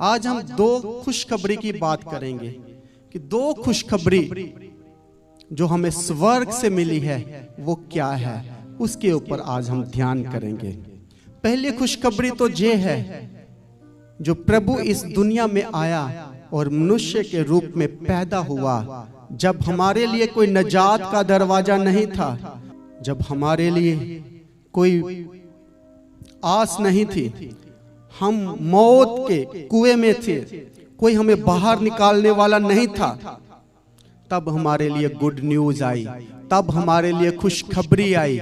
आज हम दो खुशखबरी की बात करेंगे कि दो खुशखबरी जो हमें स्वर्ग से मिली है वो क्या है, उसके ऊपर आज हम ध्यान करेंगे। पहली खुशखबरी तो ये है, जो प्रभु इस दुनिया में आया और मनुष्य के रूप में पैदा हुआ, जब हमारे लिए कोई नजात का दरवाजा नहीं था, जब हमारे लिए कोई आस नहीं थी, हम मौत के कुएं में थे, कोई हमें बाहर निकालने वाला नहीं था, तब हमारे लिए गुड न्यूज आई, तब हमारे लिए खुशखबरी आई।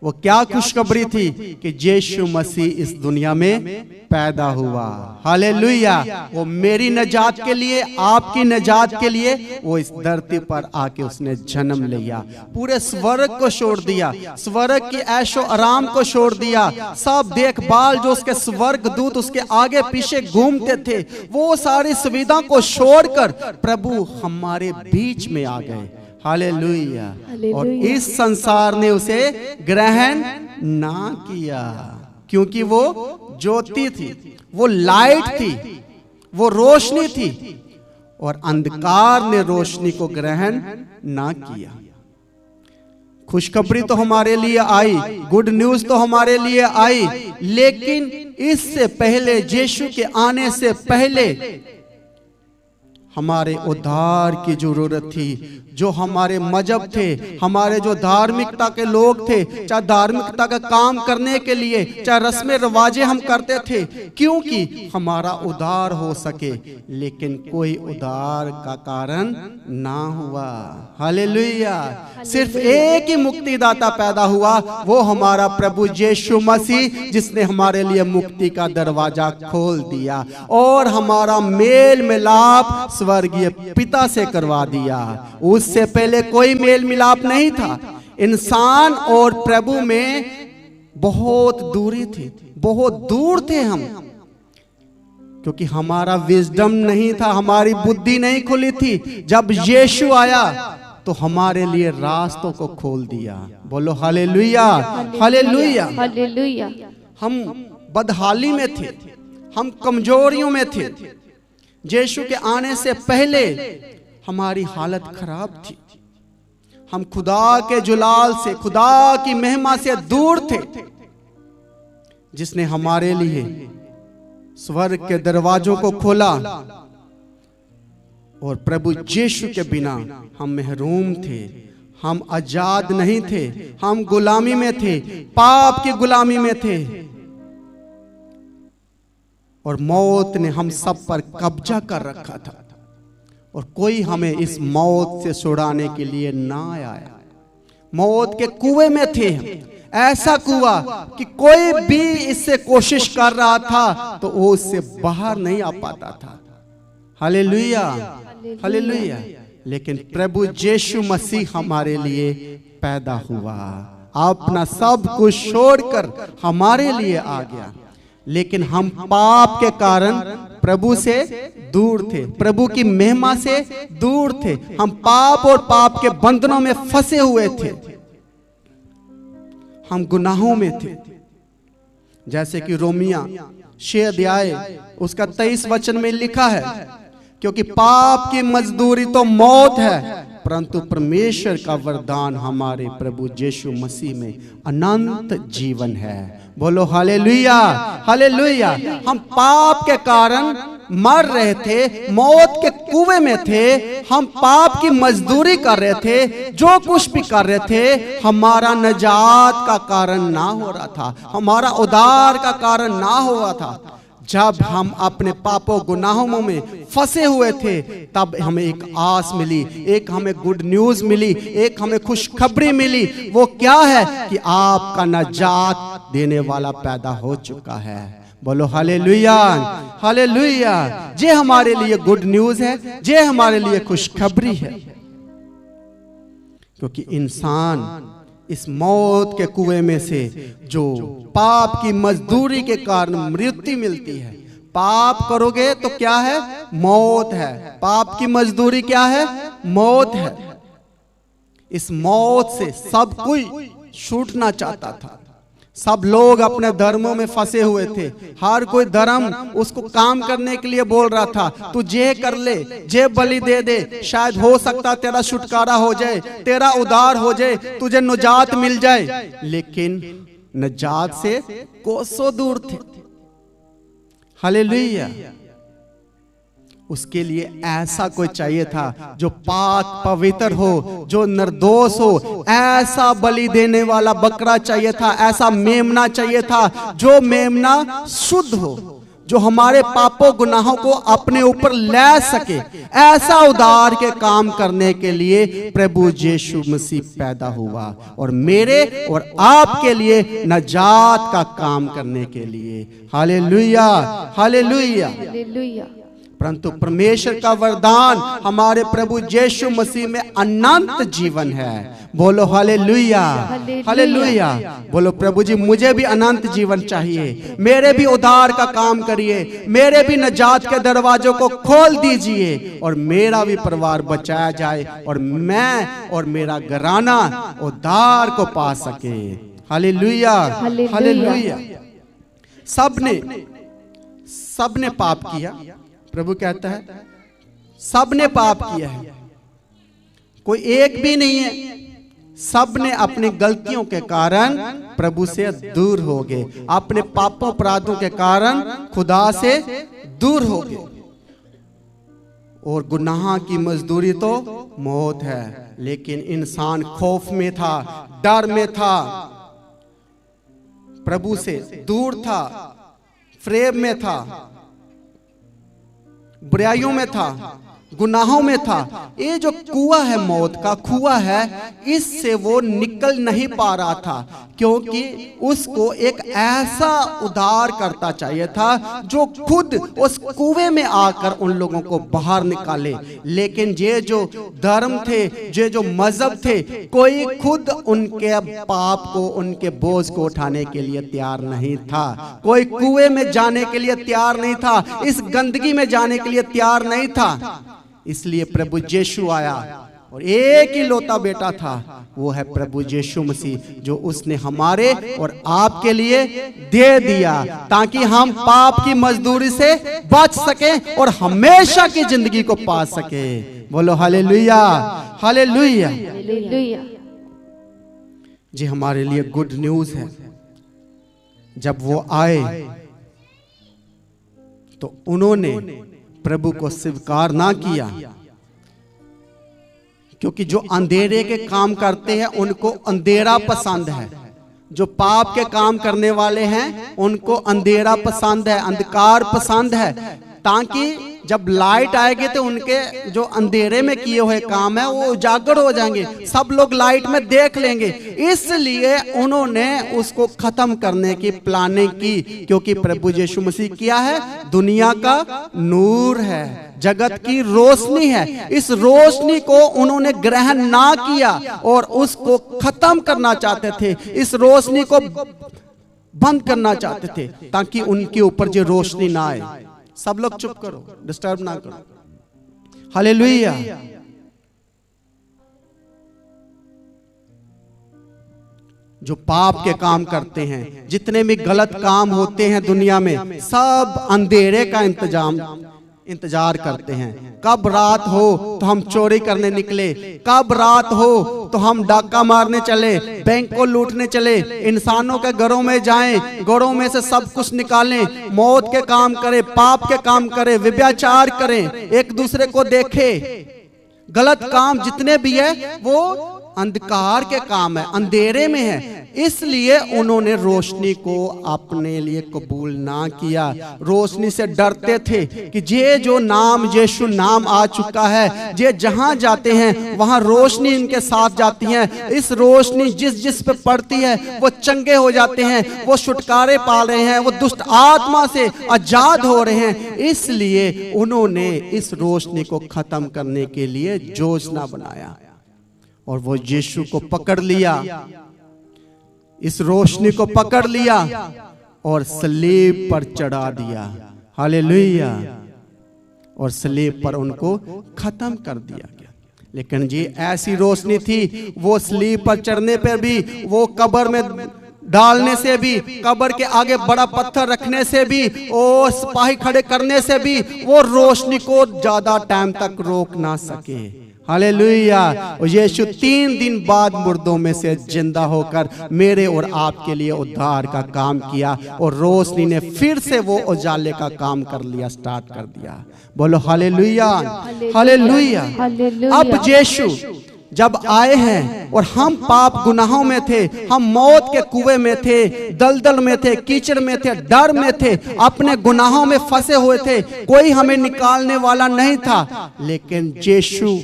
वो क्या खुशखबरी थी कि यीशु मसीह इस दुनिया में पैदा हुआ। हालेलुया। वो मेरी नजात के लिए, आपकी नजात के लिए वो इस धरती पर आके उसने जन्म लिया, पूरे स्वर्ग को छोड़ दिया, स्वर्ग की ऐशो आराम को छोड़ दिया, सब देखभाल जो उसके स्वर्ग दूत उसके आगे पीछे घूमते थे, वो सारी सुविधा को छोड़कर प्रभु हमारे बीच में आ गए। हालेलुया। और इस संसार ने उसे ग्रहण ना किया, क्योंकि वो ज्योति थी, वो लाइट थी, वो रोशनी थी, और अंधकार ने रोशनी को ग्रहण ना किया। खुशखबरी तो हमारे लिए आई, गुड न्यूज तो हमारे लिए आई, लेकिन इससे पहले, यीशु के आने से पहले हमारे उद्धार की जरूरत थी। जो हमारे मजहब थे, हमारे जो धार्मिकता के लोग थे, चाहे धार्मिकता का काम करने के लिए, चाहे रस्में रिवाजें हम करते थे, क्योंकि हमारा उद्धार हो सके, लेकिन कोई उद्धार का कारण ना हुआ। हालेलुया। सिर्फ एक ही मुक्तिदाता पैदा हुआ, वो हमारा प्रभु यीशु मसीह, जिसने हमारे लिए मुक्ति का दरवाजा खोल दिया और हमारा मेल मिलाप स्वर्गीय पिता से करवा दिया। उससे पहले कोई मेल मिलाप नहीं था। इंसान और प्रभु में बहुत दूरी थी, बहुत दूर थे हम, क्योंकि हमारा विजडम नहीं था, हमारी बुद्धि नहीं खुली थी। जब यीशु आया तो हमारे लिए रास्तों को खोल दिया। बोलो हालेलुया, हालेलुया, हालेलुया। हम बदहाली में थे, हम कमजोरियों में थे। यीशु के आने से पहले हमारी हालत खराब थी, हम खुदा के जुलाल से, खुदा की महिमा से दूर थे, जिसने हमारे लिए स्वर्ग के दरवाजों को खोला। और प्रभु यीशु के बिना हम महरूम थे, हम आजाद नहीं थे, हम गुलामी में थे, पाप की गुलामी में थे, और मौत ने हम सब पर कब्जा कर रखा था, और कोई हमें इस मौत से छुड़ाने के लिए ना आया। मौत के कुएं में थे हम, ऐसा कुआं कि कोई भी इससे कोशिश कर रहा था तो वो उससे बाहर नहीं आ पाता था। Hallelujah, hallelujah. लेकिन प्रभु यीशु मसीह हमारे लिए पैदा हुआ, अपना सब कुछ छोड़कर हमारे लिए आ गया। लेकिन हम पाप के कारण प्रभु से दूर थे, प्रभु की महिमा से दूर थे, हम पाप और पाप के बंधनों में फंसे हुए थे, हम गुनाहों में थे। जैसे कि रोमिया 6 अध्याय उसका 23 वचन में लिखा है, क्योंकि पाप की मजदूरी तो मौत है, परंतु परमेश्वर का वरदान हमारे प्रभु यीशु मसीह में अनंत जीवन है। बोलो हालेलुया, हालेलुया। हम पाप के कारण मर रहे थे, मौत के कुएं में थे, हम पाप की मजदूरी कर रहे थे, जो कुछ भी कर रहे थे, हमारा नजात का कारण ना हो रहा था, हमारा उद्धार का कारण ना हुआ था। जब हम अपने पापों गुनाहों में फंसे हुए थे, तब हमें एक आस मिली, एक हमें गुड न्यूज मिली, एक हमें खुशखबरी मिली। वो क्या है कि आपका नजात देने वाला पैदा हो चुका है। बोलो हालेलुया, हालेलुया। ये हमारे लिए गुड न्यूज है, ये हमारे लिए खुशखबरी है, क्योंकि इंसान इस मौत के कुएं में से, जो पाप की मजदूरी के कारण मृत्यु मिलती है, पाप करोगे तो क्या है? मौत है। पाप की मजदूरी क्या है? मौत है। इस मौत से सब कोई छूटना चाहता था, सब लोग अपने धर्मों में फंसे हुए थे। हर कोई धर्म उसको काम करने के लिए बोल रहा था, तू जे कर ले, जे बलि दे दे, शायद हो सकता तेरा छुटकारा हो जाए, तेरा उद्धार हो जाए, तुझे निजात मिल जाए। लेकिन निजात से कोसों दूर थे। हालेलुया। उसके लिए ऐसा कोई चाहिए था जो पाक पवित्र हो, जो निर्दोष हो। ऐसा बलि देने वाला बकरा चाहिए था, ऐसा मेमना चाहिए था जो मेमना शुद्ध हो, जो हमारे पापों गुनाहों को अपने ऊपर ले सके। ऐसा उद्धार के काम करने के लिए प्रभु यीशु मसीह पैदा हुआ, और मेरे और आपके लिए निजात का काम करने के लिए। Hallelujah, hallelujah, hallelujah. परंतु परमेश्वर का वरदान हमारे प्रभु यीशु मसीह में अनंत जीवन है। बोलो हालेलुया, हालेलुया। बोलो प्रभु जी, मुझे भी अनंत जीवन चाहिए, मेरे भी उद्धार का काम करिए, मेरे भी निजात के दरवाजों को खोल दीजिए, और मेरा भी परिवार बचाया जाए, और मैं और मेरा घराना उद्धार को पा सके। Hallelujah, hallelujah. सबने पाप किया। प्रभु कहता है सबने पाप किया है, कोई एक भी नहीं है। सबने अपनी गलतियों के कारण प्रभु से दूर हो गए, अपने पापों अपराधों के कारण खुदा से दूर हो गए। और गुनाह की मजदूरी तो मौत है, लेकिन इंसान खौफ में था, डर में था, प्रभु से दूर था, फ्रेब में था, बुराइयों में था, गुनाहों में था। ये जो कुआं है, मौत का कुआं है, इससे वो निकल नहीं पा रहा था, क्योंकि उसको एक ऐसा उद्धार करता चाहिए था जो खुद उस कुएं में आकर उन लोगों को बाहर निकाले। लेकिन ये जो धर्म थे, ये जो मजहब थे, कोई खुद उनके पाप को, उनके बोझ को उठाने के लिए तैयार नहीं था। कोई कुएं में जाने के लिए तैयार नहीं था, इस गंदगी में जाने के लिए तैयार नहीं था। इसलिए प्रभु यीशु आया, और एक ही लौता बेटा था, वो है प्रभु यीशु मसीह, जो उसने हमारे और आपके लिए दे दिया, ताकि हम पाप की मजदूरी से बच सकें और हमेशा की जिंदगी को पा सके। बोलो हालेलुया, हालेलुया, हालेलुया। जी हमारे लिए गुड न्यूज है। जब वो आए तो उन्होंने प्रभु को स्वीकार ना किया, क्योंकि जो अंधेरे के काम करते हैं उनको अंधेरा पसंद है। जो पाप के काम करने वाले हैं उनको अंधेरा पसंद है, अंधकार पसंद है, ताकि जब लाइट आएगी तो उनके जो अंधेरे में किए हुए काम है वो उजागर हो जाएंगे, सब लोग लाइट में देख लेंगे। इसलिए उन्होंने उसको खत्म करने की प्लानिंग की, क्योंकि प्रभु यीशु मसीह क्या है? दुनिया का नूर है, जगत की रोशनी है। इस रोशनी को उन्होंने ग्रहण ना किया और उसको खत्म करना चाहते थे, इस रोशनी को बंद करना चाहते थे, ताकि उनके ऊपर जो रोशनी ना आए। सब लोग चुप करो, डिस्टर्ब ना करो। हालेलुया। जो पाप के काम करते हैं, जितने भी गलत काम होते हैं दुनिया में, सब अंधेरे का इंतजार करते हैं। कब रात हो तो हम चोरी करने निकले, कब रात हो तो हम डाका मारने चले, बैंक को लूटने चले, इंसानों के घरों में जाएं, घरों में से सब कुछ निकालें, मौत के काम करें, पाप के काम करें, व्यभिचार करें, एक दूसरे को देखें। गलत काम जितने भी है वो अंधकार के काम है, अंधेरे में है। इसलिए उन्होंने रोशनी को अपने लिए कबूल ना किया। रोशनी से डरते थे कि ये जो नाम यीशु नाम आ चुका है, ये जहां जाते हैं वहां रोशनी इनके साथ जाती है। इस रोशनी जिस पे पड़ती है वो चंगे हो जाते हैं, वो छुटकारे पा रहे हैं, वो दुष्ट आत्मा से आजाद हो रहे हैं। इसलिए उन्होंने इस रोशनी को खत्म करने के लिए योजना बनाया और वो यीशु को पकड़ लिया, इस रोशनी को पकड़ लिया और सलीब पर चढ़ा दिया। हालेलुया। और सलीब पर उनको खत्म कर दिया गया। लेकिन ये ऐसी रोशनी थी, वो सलीब पर चढ़ने पर भी वो कब्र में डालने से भी, कब्र के आगे बड़ा पत्थर रखने से भी और सिपाही खड़े करने से भी वो रोशनी को ज्यादा टाइम तक रोक ना सके। हालेलुया। और यीशु 3 दिन बाद मुर्दों में से जिंदा होकर मेरे और आपके लिए उद्धार का काम किया और रोशनी ने फिर से वो उजाले का काम कर लिया, स्टार्ट कर दिया। बोलो हालेलुया, हालेलुया। अब यीशु जब आए हैं और हम पाप गुनाहों में थे, हम मौत के कुएं में थे, दलदल में थे, कीचड़ में थे, डर में थे, अपने गुनाहों में फंसे हुए थे, कोई हमें निकालने वाला नहीं था। लेकिन यीशु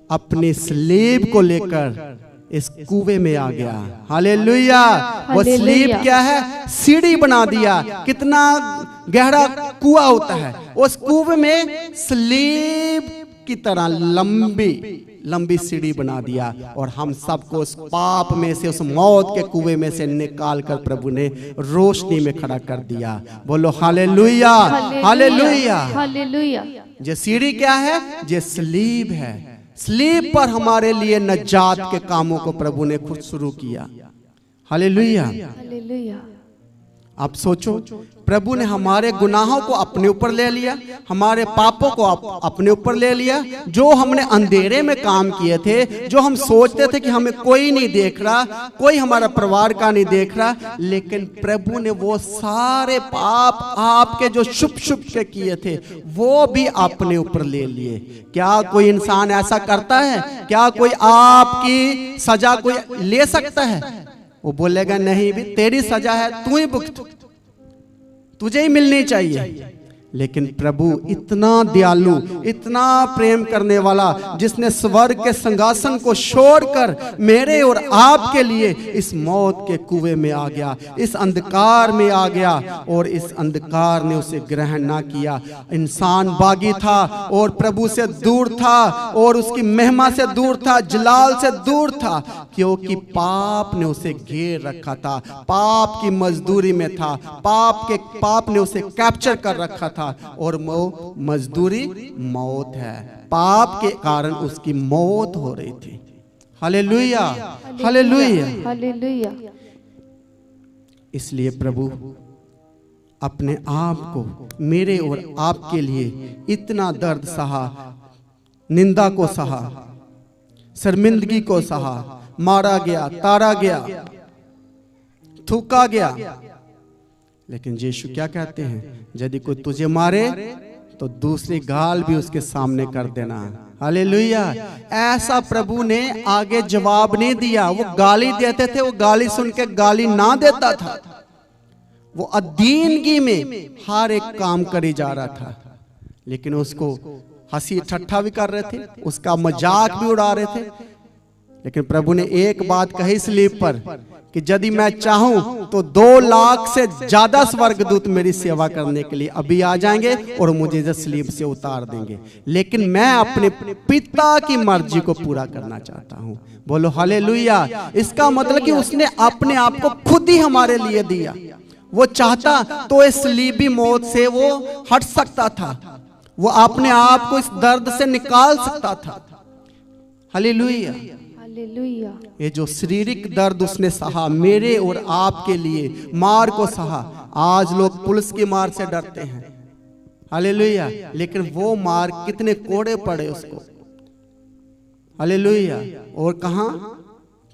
अपने स्लेब को लेकर इस कुएं में आ गया। हालेलुया। वो स्लेब क्या है? सीढ़ी बना दिया। कितना गहरा कुआं होता है, उस कुएं में स्लेब की तरह लंबी सीढ़ी बना दिया और हम सबको उस पाप में से, उस मौत के कुएं में से निकाल कर प्रभु ने रोशनी में खड़ा कर दिया। बोलो हालेलुया, हालेलुया, हालेलुया। ये सीढ़ी क्या है? ये स्लीब है। स्लीब पर हमारे लिए नजात के कामों को प्रभु ने खुद शुरू किया। Hallelujah, hallelujah. आप सोचो, प्रभु ने हमारे गुनाहों को अपने ऊपर ले लिया, हमारे पापों को अपने ऊपर ले लिया। जो हमने अंधेरे में काम किए थे, जो हम सोचते थे कि हमें कोई नहीं देख रहा, कोई हमारा परिवार का नहीं देख रहा, लेकिन प्रभु ने वो सारे पाप आपके जो छुप के किए थे वो भी अपने ऊपर ले लिए। क्या कोई इंसान ऐसा करता है? क्या कोई आपकी सजा कोई ले सकता है? वो बोलेगा नहीं भी, तेरी सजा है, तू ही भुगत, तुझे ही मिलनी चाहिए। लेकिन प्रभु इतना दयालु, इतना प्रेम करने वाला, जिसने स्वर्ग के सिंहासन को छोड़कर मेरे और आपके लिए इस मौत के कुएं में आ गया, इस अंधकार में आ गया और इस अंधकार ने उसे ग्रहण ना किया। इंसान बागी था और प्रभु से दूर था और उसकी महिमा से दूर था, जलाल से दूर था, क्योंकि पाप ने उसे घेर रखा था, पाप की मजदूरी में था, पाप ने उसे कैप्चर कर रखा था और वो मजदूरी मौत है। पाप के कारण उसकी मौत हो रही थी। Hallelujah, hallelujah, hallelujah. इसलिए प्रभु अपने आप को मेरे और आपके लिए इतना दर्द सहा, निंदा को सहा, शर्मिंदगी को सहा, मारा गया, तारा गया, थूका गया। लेकिन यीशु क्या कहते हैं? यदि कोई तुझे मारे तो दूसरी गाल भी उसके सामने कर देना। हालेलुया। ऐसा प्रभु ने आगे जवाब नहीं दिया। वो गाली देते थे, वो गाली सुन के गाली ना देता था, वो अधीनगी में हर एक काम करी जा रहा था। लेकिन उसको हंसी ठट्ठा भी कर रहे थे, उसका मजाक भी उड़ा रहे थे। लेकिन प्रभु ने एक बात कही स्लीब पर कि यदि मैं चाहूं तो 2 लाख से ज्यादा स्वर्गदूत मेरी सेवा करने के लिए अभी आ जाएंगे और मुझे इस स्लीब से उतार देंगे, लेकिन मैं अपने पिता की मर्जी को पूरा करना चाहता हूं। बोलो हालेलुया। इसका मतलब कि उसने अपने आप को खुद ही हमारे लिए दिया। वो चाहता तो इस स्लीबी मौत से वो हट सकता था, वो अपने आप को इस दर्द से निकाल सकता था। Hallelujah, hallelujah. ये जो शारीरिक दर्द उसने सहा मेरे और आपके लिए, मार को सहा। आज लोग पुलिस की मार से डरते हैं। हालेलुया। लेकिन वो मार कितने कोड़े पड़े उसको। हालेलुया। और कहां?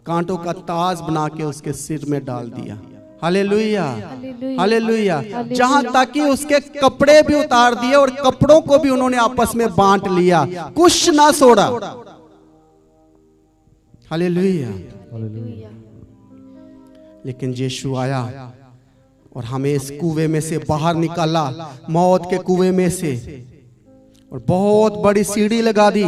कांटों का ताज बना के उसके सिर में डाल दिया। Hallelujah, hallelujah. जहां तक कि उसके कपड़े भी उतार दिए और कपड़ों को भी उन्होंने आपस में बांट लिया, कुछ ना छोड़ा। Hallelujah, hallelujah. लेकिन यीशु आया और हमें इस कुएं में से बाहर निकाला, मौत के कुएं में से, और बहुत बड़ी सीढ़ी लगा दी,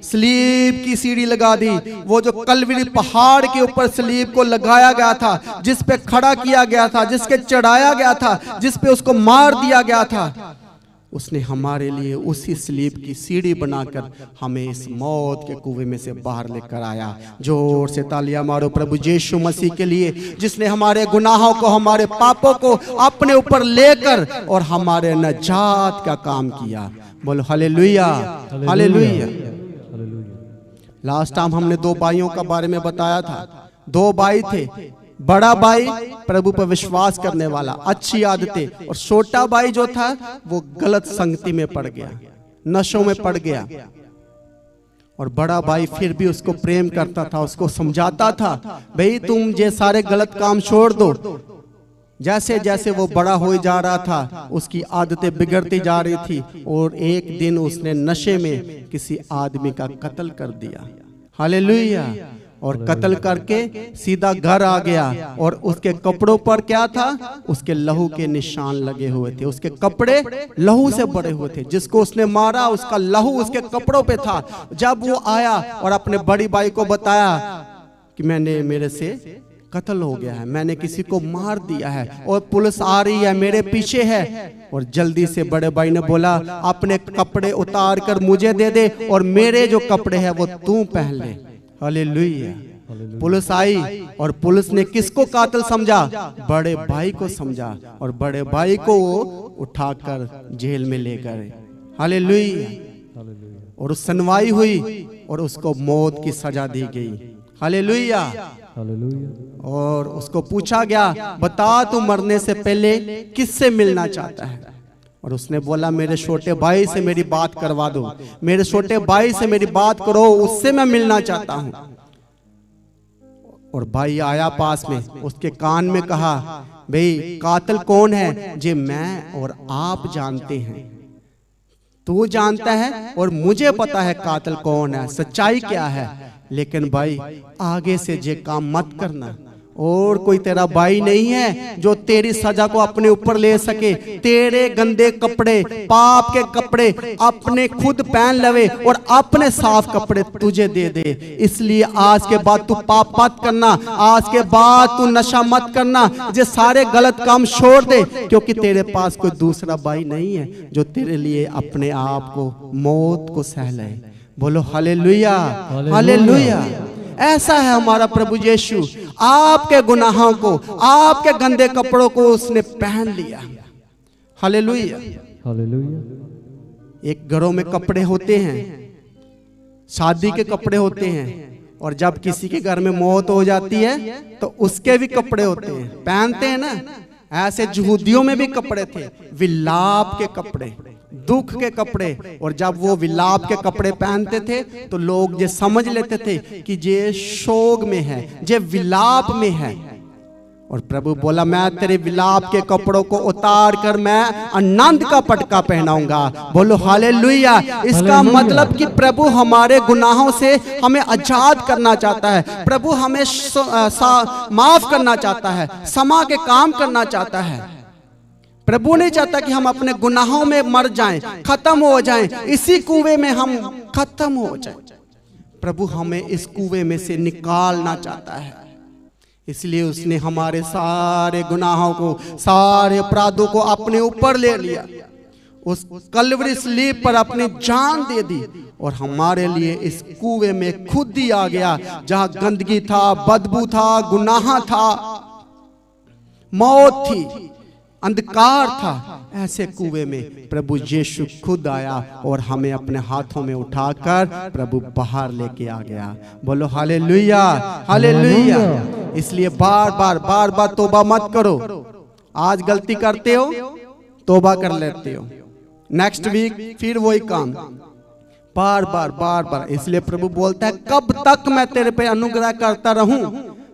स्लीब की सीढ़ी लगा दी। वो जो कलवरी पहाड़ के ऊपर स्लीब को लगाया गया था, जिस पे खड़ा किया गया था, जिसके चढ़ाया गया था, जिस पे उसको मार दिया गया था, उसने हमारे लिए उसी स्लीब की सीढ़ी बनाकर हमें इस मौत के कुएं में से बाहर लेकर आया। जोर से तालियां मारो प्रभु यीशु मसीह के लिए, जिसने हमारे गुनाहों को, हमारे पापों को अपने ऊपर लेकर और हमारे नजात का काम किया। बोलो हालेलुया, हालेलुया। लास्ट टाइम हमने 2 भाइयों का बारे में बताया था। 2 भाई थे, बड़ा भाई प्रभु पर विश्वास करने वाला, अच्छी आदतें, और छोटा भाई जो था वो गलत संगति में पड़ गया, नशों में पड़ गया। और बड़ा भाई फिर भी उसको प्रेम करता था, उसको समझाता था, भाई तुम ये सारे गलत काम छोड़ दो। जैसे जैसे वो बड़ा हो जा रहा था उसकी आदतें बिगड़ती जा रही थी, और एक दिन उसने नशे में किसी आदमी का कत्ल कर दिया। हालेलुया। और कत्ल करके सीधा घर आ गया, और उसके कपड़ों पर क्या था? उसके लहू के निशान लगे हुए थे। उसके कपड़े लहू से भरे हुए थे। जिसको उसने मारा उसका लहू उसके कपड़ों पे था। जब वो आया और अपने बड़ी भाई को बताया कि मैंने, मेरे से कत्ल हो गया है, मैंने किसी को मार दिया है और पुलिस आ रही है, मेरे पीछे है। और जल्दी से बड़े भाई ने बोला, अपने कपड़े उतार कर मुझे दे दे, और मेरे जो कपड़े हैं वो तू पहन ले। हालेलुया। पुलिस आई, और पुलिस ने किसको कातिल समझा? बड़े भाई को समझा, और बड़े भाई को वो उठाकर जेल में ले गए। हालेलुया। और उस सुनवाई हुई और उसको मौत की सजा दी गई। हालेलुया। और उसको पूछा गया, बता तू मरने से पहले किससे मिलना चाहता है? और उसने बोला, मेरे छोटे भाई से मेरी बात करवा दो, मेरे छोटे भाई से मेरी बात करो, उससे मैं मिलना चाहता हूं। और भाई आया पास में, उसके कान में कहा, भाई कातिल कौन है? जे मैं और आप जानते हैं, तू जानता है और मुझे पता है कातिल कौन है, सच्चाई क्या है। लेकिन भाई आगे से ये काम मत करना, और कोई तेरा भाई नहीं है जो तेरी सजा को अपने ऊपर ले सके। तेरे गंदे कपड़े, पाप के कपड़े अपने खुद पहन लवे और अपने साफ कपड़े तुझे दे दे। इसलिए आज के बाद तू पाप मत करना, आज के बाद तू नशा मत करना, ये सारे गलत काम छोड़ दे, क्योंकि तेरे पास कोई दूसरा भाई नहीं है जो तेरे लिए अपने आप को मौत को सह ले। बोलो हालेलुया, हालेलुया। ऐसा है हमारा प्रभु यीशु, आपके गुनाहों को, आपके गंदे कपड़ों को उसने पहन लिया। Hallelujah, hallelujah. एक घरों में कपड़े होते हैं, शादी के कपड़े होते हैं, और जब किसी के घर में मौत हो जाती है तो उसके भी कपड़े होते हैं, पहनते हैं ना। ऐसे यहूदियों में भी कपड़े थे, विलाप के कपड़े, दुख के कपड़े। और जब वो विलाप के कपड़े पहनते थे तो लोग ये समझ लेते थे कि ये शोक में है, ये विलाप में है। और प्रभु बोला, मैं तेरे विलाप के कपड़ों को उतार कर मैं आनंद का पटका पहनाऊंगा। बोलो हालेलुया। इसका मतलब कि प्रभु हमारे गुनाहों से हमें आजाद करना चाहता है, प्रभु हमें माफ करना चाहता है, क्षमा के काम करना चाहता है। प्रभु नहीं चाहता कि हम अपने गुनाहों में मर जाएं, खत्म हो जाएं, इसी कुएं में हम खत्म हो जाएं। प्रभु हमें इस कुएं में से निकालना चाहता है। इसलिए उसने हमारे सारे गुनाहों को, सारे अपराधों को अपने ऊपर ले लिया, उस कलवरी स्लीब पर अपनी जान दे दी, और हमारे लिए इस कुएं में खुद ही आ गया, जहां गंदगी था, बदबू था, गुनाह था, मौत थी, अंधकार था। ऐसे कुएं में प्रभु यीशु खुद आया और हमें अपने हाथों में उठाकर प्रभु बाहर लेके आ गया। बोलो हालेलुया, हालेलुया। इसलिए बार बार तौबा मत करो। आज गलती करते हो, तौबा कर लेते हो, नेक्स्ट वीक फिर वही काम, बार बार। इसलिए प्रभु बोलता है, कब तक मैं तेरे पे अनुग्रह करता रहूं?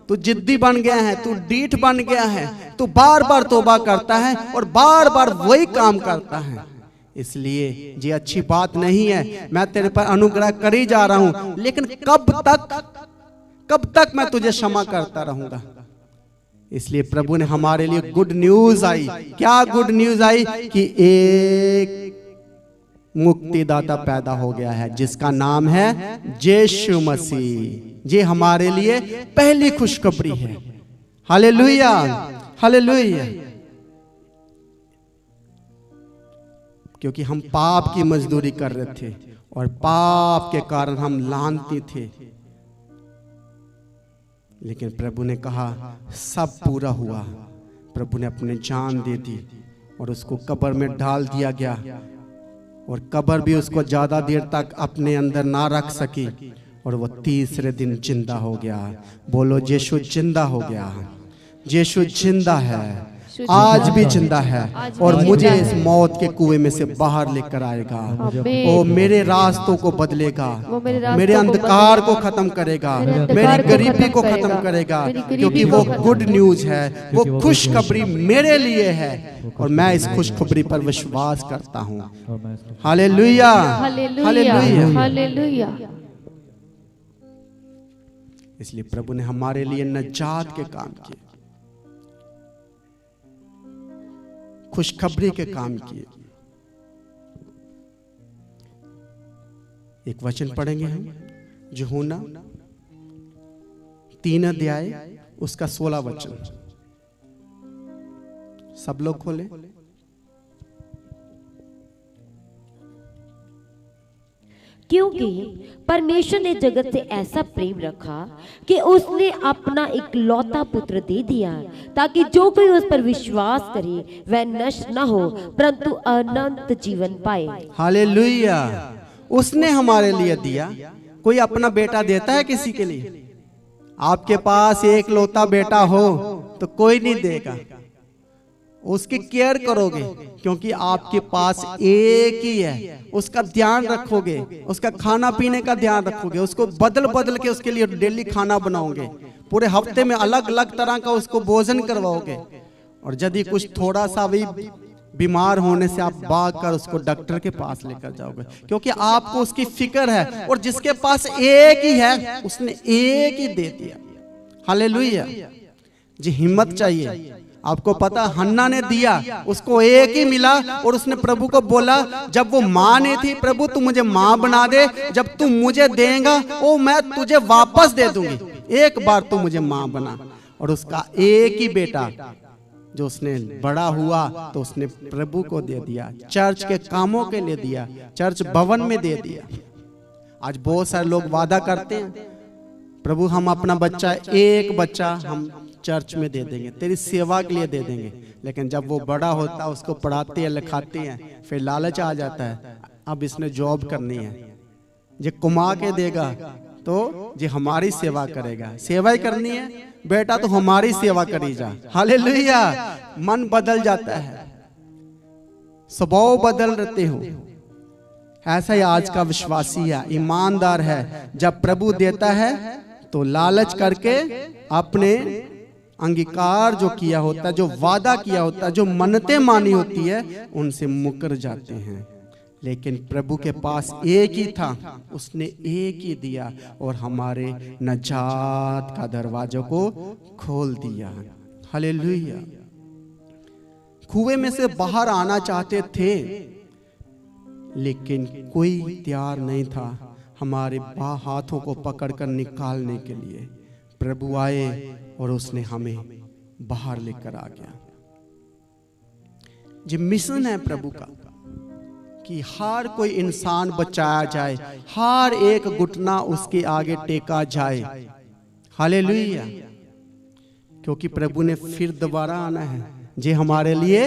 तू जिद्दी बन गया है, तू डीठ बन गया है, तू बार बार तौबा करता है और बार बार वही काम करता है। इसलिए ये अच्छी बात नहीं है। मैं तेरे पर अनुग्रह कर ही जा रहा हूं, लेकिन कब तक मैं तुझे क्षमा करता रहूंगा? इसलिए प्रभु ने हमारे लिए गुड न्यूज आई। क्या गुड न्यूज आई? कि एक मुक्तिदाता पैदा हो गया है, जिसका नाम है यीशु मसीह। ये हमारे लिए पहली खुशखबरी है। Hallelujah, hallelujah. क्योंकि हम पाप की मजदूरी कर रहे थे और पाप के कारण हम लानती थे, लेकिन प्रभु ने कहा सब पूरा हुआ। प्रभु ने अपनी जान दे दी और उसको कब्र में डाल दिया गया, और कब्र भी उसको ज्यादा देर तक अपने अंदर ना रख सकी, और वो तीसरे दिन जिंदा हो गया। बोलो यीशु जिंदा हो गया। यीशु जिंदा है, आज भी जिंदा है और मुझे इस मौत के कुएं में से बाहर लेकर आएगा। वो मेरे रास्तों को बदलेगा, मेरे अंधकार को खत्म करेगा, मेरी गरीबी को खत्म करेगा, क्योंकि वो गुड न्यूज है, वो खुशखबरी मेरे लिए है और मैं इस खुशखबरी पर विश्वास करता हूँ। Hallelujah, hallelujah, hallelujah. इसलिए प्रभु ने हमारे लिए नजात के काम किए, खुशखबरी के काम किए। एक वचन पढ़ेंगे हम, यूहन्ना 3 अध्याय उसका 16 वचन। सब लोग खोले। क्योंकि परमेश्वर ने जगत से ऐसा प्रेम रखा कि उसने अपना इकलौता पुत्र दे दिया, ताकि जो कोई उस पर विश्वास करे वह नष्ट न हो परंतु अनंत जीवन पाए। हालेलुया। उसने हमारे लिए दिया। कोई अपना बेटा देता है किसी के लिए? आपके पास एक लौता बेटा हो तो कोई नहीं देगा, उसकी केयर करोगे क्योंकि आपके पास एक ही है। उसका ध्यान रखोगे, उसका खाना पीने का ध्यान रखोगे, उसको बदल बदल के उसके लिए डेली खाना बनाओगे, पूरे हफ्ते में अलग अलग तरह का उसको भोजन करवाओगे। और यदि कुछ थोड़ा सा भी बीमार होने से आप भाग कर उसको डॉक्टर के पास लेकर जाओगे, क्योंकि आपको उसकी फिक्र है। और जिसके पास एक ही है उसने एक ही दे दिया। हालेलुया जी। हिम्मत चाहिए। आपको पता, हन्ना ने दिया, उसको एक ही मिला और उसने प्रभु को बोला, जब वो माँ नहीं थी, प्रभु तू मुझे माँ बना दे, जब तू मुझे देगा वो मैं तुझे वापस दे दूंगी, एक बार तू मुझे माँ बना। और उसका एक ही बेटा जो उसने बड़ा हुआ तो उसने प्रभु को दे दिया, चर्च के कामों के लिए दिया, चर्च भवन में दे दिया। आज बहुत सारे लोग वादा करते हैं, प्रभु हम अपना बच्चा, एक बच्चा हम चर्च में दे देंगे, तेरी सेवा के लिए दे देंगे। लेकिन जब वो बड़ा होता है, उसको पढ़ाते हैं, लिखाते हैं, फिर लालच आ जाता है, अब इसने जॉब करनी है, ये कमा के देगा तो ये हमारी सेवा करेगा। सेवा ही करनी है बेटा तो हमारी सेवा करी जा। हालेलुया। मन बदल जाता है, स्वभाव बदल रहते हो। ऐसा ही आज का विश्वासी है, ईमानदार है। जब प्रभु देता है तो लालच करके अपने अंगीकार जो किया होता है, जो वादा किया होता है, जो मन्नतें मानी होती है, उनसे मुकर जाते हैं। लेकिन प्रभु के पास एक ही था, उसने एक ही दिया और हमारे नजात का दरवाजों को खोल दिया। हालेलुया। कुएं में से बाहर आना चाहते थे लेकिन कोई तैयार नहीं था हमारे हाथों को पकड़कर निकालने के लिए। प्रभु आए और उसने हमें बाहर लेकर आ गया। ये मिशन है प्रभु का कि हर कोई इंसान बचाया जाए, हर एक घुटना उसके आगे टेका जाए। हालेलुया। क्योंकि प्रभु ने फिर दोबारा आना है। ये हमारे लिए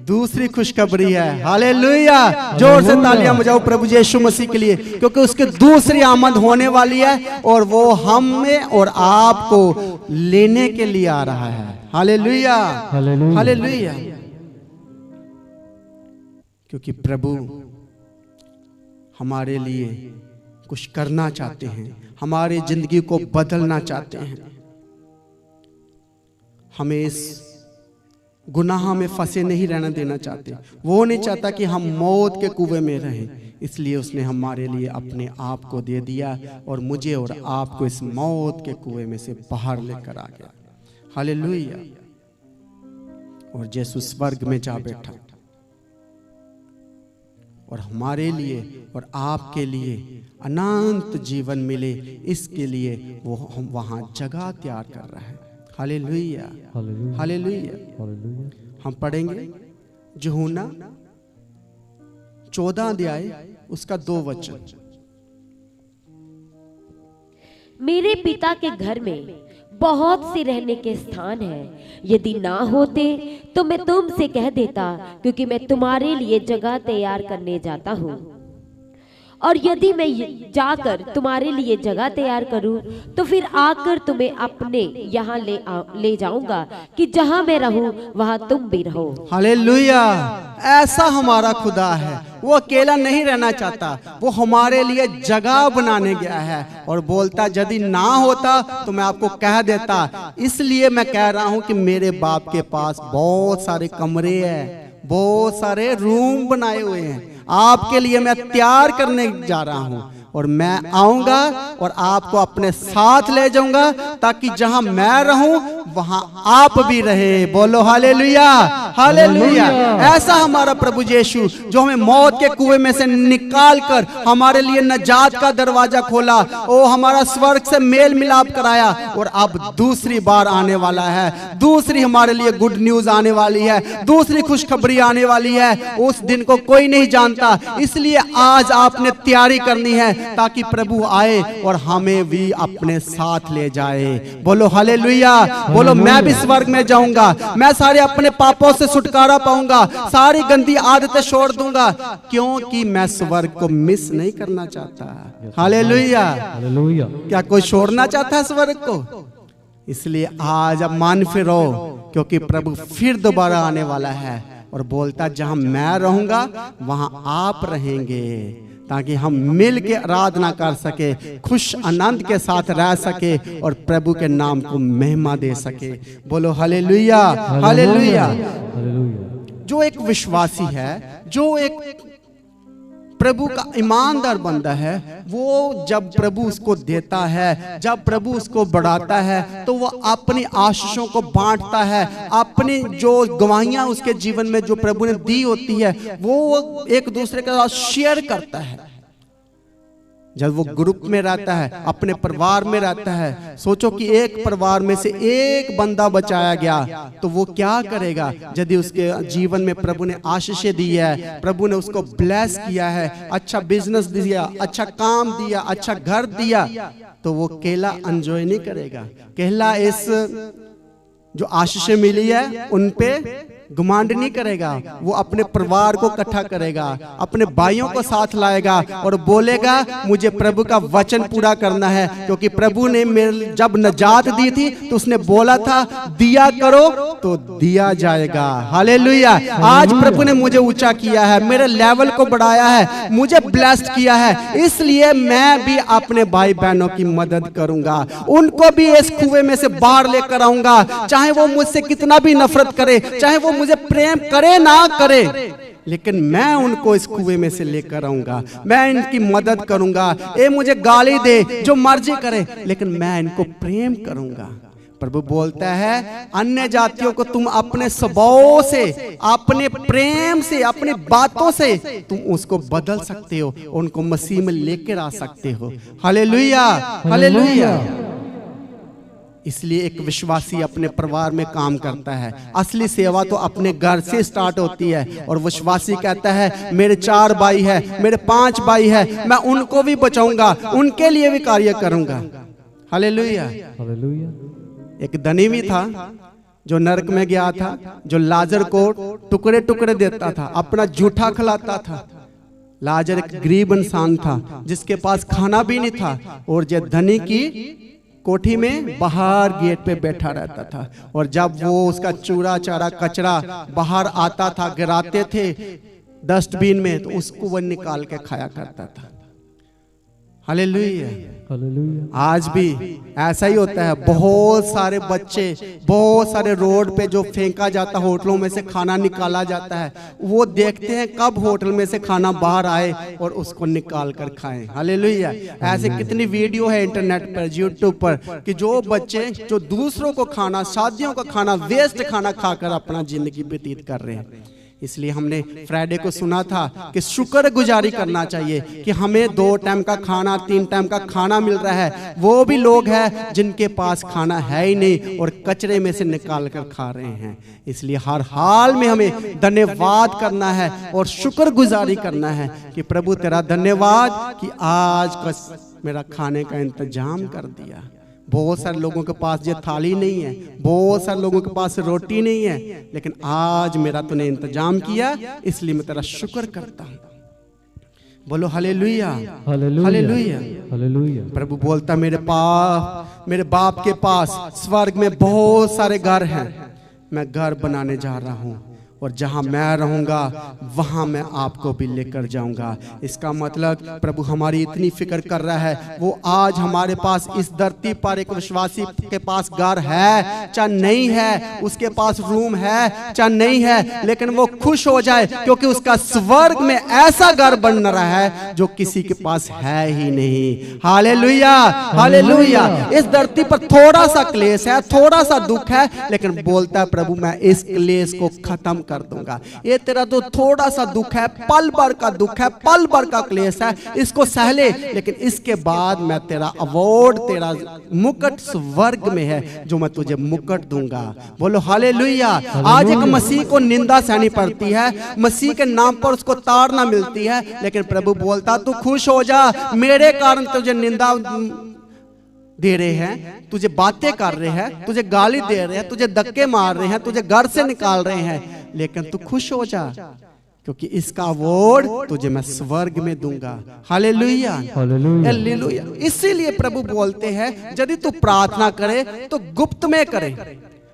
दूसरी खुशखबरी है। हालेलुया। जोर से तालियां बजाओ प्रभु यीशु मसीह के लिए, क्योंकि उसकी दूसरी आमद होने वाली है और वो हमें और आपको लेने के लिए आ रहा है। Hallelujah, hallelujah. क्योंकि प्रभु हमारे लिए कुछ करना चाहते हैं, हमारी जिंदगी को बदलना चाहते हैं। हमें इस गुनाह में फंसे नहीं रहना देना चाहते। वो नहीं चाहता कि हम मौत के कुएं में रहें, इसलिए उसने हमारे लिए अपने आप को दे दिया और मुझे और आपको इस मौत के कुएं में से बाहर लेकर आ गया। हालेलुया। और यीशु स्वर्ग में जा बैठा और हमारे लिए और आपके लिए अनंत जीवन मिले, इसके लिए वो हम वहां जगह तैयार कर रहा है। Hallelujah, hallelujah. हम पढ़ेंगे यूहन्ना 14 अध्याय उसका 2 वचन। मेरे पिता के घर में बहुत से रहने के स्थान हैं, यदि ना होते तो मैं तुमसे कह देता, क्योंकि मैं तुम्हारे लिए जगह तैयार करने जाता हूँ। और यदि मैं जाकर तुम्हारे लिए जगह तैयार करूं तो फिर आकर तुम्हें अपने यहाँ ले जाऊंगा कि जहां मैं रहूं वहां तुम भी रहो। हालेलुया। ऐसा हमारा खुदा है, वो अकेला नहीं रहना चाहता, वो हमारे लिए जगह बनाने गया है और बोलता यदि ना होता तो मैं आपको कह देता। इसलिए मैं कह रहा हूं कि मेरे बाप के पास बहुत सारे कमरे हैं, बहुत सारे रूम बनाए हुए हैं, आपके लिए मैं तैयार करने जा रहा हूं और मैं आऊंगा और आपको अपने साथ ले जाऊंगा ताकि जहां मैं रहूं वहां आप भी रहे। बोलो हालेलुया, हालेलुया। ऐसा हमारा प्रभु यीशु जो हमें मौत के कुएं में से निकाल कर हमारे लिए नजात का दरवाजा खोला, वो हमारा स्वर्ग से मेल मिलाप कराया और अब दूसरी बार आने वाला है, दूसरी हमारे लिए गुड न्यूज आने वाली है, दूसरी खुशखबरी आने वाली है। उस दिन को कोई नहीं जानता, इसलिए आज आपने तैयारी करनी है ताकि प्रभु आए और हमें भी अपने साथ ले जाए। बोलो हालेलुया, बोलो मैं भी स्वर्ग में जाऊंगा, मैं सारे अपने पापों से छुटकारा पाऊंगा, सारी गंदी आदतें छोड़ दूंगा, क्योंकि मैं स्वर्ग को मिस नहीं करना चाहता। Hallelujah, hallelujah. क्या कोई छोड़ना चाहता है स्वर्ग को? इसलिए आज अब मान फिरो, क्योंकि प्रभु फिर दोबारा आने वाला है और बोलता जहां मैं रहूंगा वहां आप रहेंगे, ताकि हम मिल के आराधना कर सके, खुश आनंद के साथ रह सके और प्रभु के नाम को महिमा दे सके। बोलो हालेलुया, हालेलुया। जो एक विश्वासी है, जो एक प्रभु का ईमानदार बंदा है, वो जब प्रभु उसको देता है, जब प्रभु उसको बढ़ाता है, तो वो अपनी आशीषों को बांटता है, अपनी जो गवाहियां उसके जीवन में जो प्रभु ने दी होती है वो एक दूसरे के साथ शेयर करता है। जब वो ग्रुप में रहता है, अपने परिवार में रहता है, सोचो कि एक परिवार में से एक बंदा बचाया गया तो वो क्या करेगा? यदि उसके जीवन में प्रभु ने आशीषें दी है, प्रभु ने उसको ब्लेस किया है, अच्छा बिजनेस दिया, अच्छा काम दिया, अच्छा घर दिया, तो वो अकेला एंजॉय नहीं करेगा, अकेला इस जो आशीषें मिली है उन पे घमंड नहीं करेगा, वो अपने परिवार को इकट्ठा करेगा, अपने भाइयों को साथ लाएगा और बोलेगा मुझे प्रभु का वचन पूरा करना है, क्योंकि प्रभु ने मेरे जब नजात दी थी तो उसने बोला था दिया करो तो दिया जाएगा। हालेलुया। आज प्रभु ने मुझे ऊंचा किया है, मेरे लेवल को बढ़ाया है, मुझे ब्लेस्ड किया है, इसलिए मैं भी अपने भाई बहनों की मदद करूंगा, उनको भी इस कुएं में से बाहर लेकर आऊंगा, चाहे वो मुझसे कितना भी नफरत करे, चाहे वो मुझे प्रेम करे ना करे, लेकिन मैं उनको इस कुएं में से लेकर आऊंगा, मैं इनकी मदद करूंगा। ये मुझे गाली दे, जो मर्जी करे, लेकिन मैं इनको प्रेम करूंगा। प्रभु बोलता है अन्य जातियों को तुम अपने स्वभाव से, अपने प्रेम से, अपनी बातों से तुम उसको बदल सकते हो, उनको मसीह में लेकर आ सकते हो। Hallelujah, hallelujah. इसलिए एक विश्वासी अपने परिवार में काम करता है। असली सेवा तो अपने घर से स्टार्ट होती है और विश्वासी कहता है मेरे 4 भाई है, मेरे 5 भाई है, मैं उनको भी बचाऊंगा, उनके लिए भी कार्य करूंगा। Hallelujah, hallelujah. एक धनी भी था जो नरक में गया था, जो लाजर को टुकड़े टुकड़े देता था, अपना जूठा खिलाता था। लाजर एक गरीब इंसान था जिसके पास खाना भी नहीं था और जो धनी की कोठी में बाहर गेट पे बैठा रहता था, और जब वो उसका चूरा चारा कचरा बाहर आता था, गिराते थे डस्टबिन में, तो उसको वो निकाल के खाया करता था। Hallelujah, hallelujah. आज भी ऐसा ही होता है, बहुत सारे बच्चे, बहुत सारे रोड पे जो फेंका जाता है, होटलों में से खाना निकाला जाता है, वो देखते हैं कब होटल में से खाना बाहर आए और उसको निकाल कर खाएं। हालेलुया। ऐसे कितनी वीडियो है इंटरनेट पर, यूट्यूब पर, कि जो बच्चे जो दूसरों को खाना, शादियों का खाना, वेस्ट खाना खाकर अपना जिंदगी व्यतीत कर रहे हैं। इसलिए हमने फ्राइडे को सुना था कि शुक्रगुजारी करना चाहिए कि हमें 2 टाइम का खाना, 3 टाइम का खाना मिल रहा है। वो भी लोग हैं जिनके पास खाना है ही नहीं और कचरे में से निकाल कर खा रहे हैं। इसलिए हर हाल में हमें धन्यवाद करना है और शुक्रगुजारी करना है कि प्रभु तेरा धन्यवाद कि आज मेरा खाने का इंतजाम कर दिया। बहुत सारे लोगों के पास ये थाली नहीं है, बहुत सारे लोगों के पास रोटी नहीं है, लेकिन आज मेरा तूने इंतजाम किया, इसलिए मैं तेरा शुक्र करता हूं। बोलो हालेलुया, हालेलुया, हालेलुया। हालेलुया। प्रभु बोलता मेरे बाप के पास स्वर्ग में बहुत सारे घर हैं, मैं घर बनाने जा रहा हूँ, और जहाँ मैं रहूँगा वहाँ मैं आपको भी लेकर जाऊँगा। इसका मतलब प्रभु हमारी इतनी फिक्र कर रहा है। वो आज हमारे पास इस धरती पर एक विश्वासी के पास घर है चाहे नहीं है, उसके पास रूम है चाहे नहीं है, लेकिन वो खुश हो जाए क्योंकि उसका स्वर्ग में ऐसा घर बन रहा है जो किसी के पास है ही नहीं। Hallelujah, hallelujah. इस धरती पर थोड़ा सा क्लेश है, थोड़ा सा दुख है, लेकिन बोलता है प्रभु मैं इस क्लेश को खत्म कर दूंगा। ये तेरा तो थोड़ा सा दुख है, पल भर का दुख है, पल भर का क्लेश है, इसको सहले, लेकिन इसके बाद मैं तेरा अवार्ड, तेरा मुकुट स्वर्ग में है जो मैं तुझे मुकुट दूंगा। बोलो हालेलुया। आज एक मसीह को निंदा सहनी पड़ती है, मसीह के नाम पर उसको ताड़ना मिलती है, लेकिन प्रभु बोलता तू खुश हो जा, मेरे कारण तुझे निंदा दे रहे हैं, तुझे बातें कर रहे हैं, तुझे गाली दे रहे हैं, तुझे धक्के मार रहे हैं, तुझे घर से निकाल रहे हैं, लेकिन तू खुश हो जा क्योंकि इसका अवार्ड तुझे मैं स्वर्ग में दूंगा। Hallelujah, hallelujah. इसीलिए प्रभु बोलते हैं यदि तू प्रार्थना करे तो गुप्त में करे।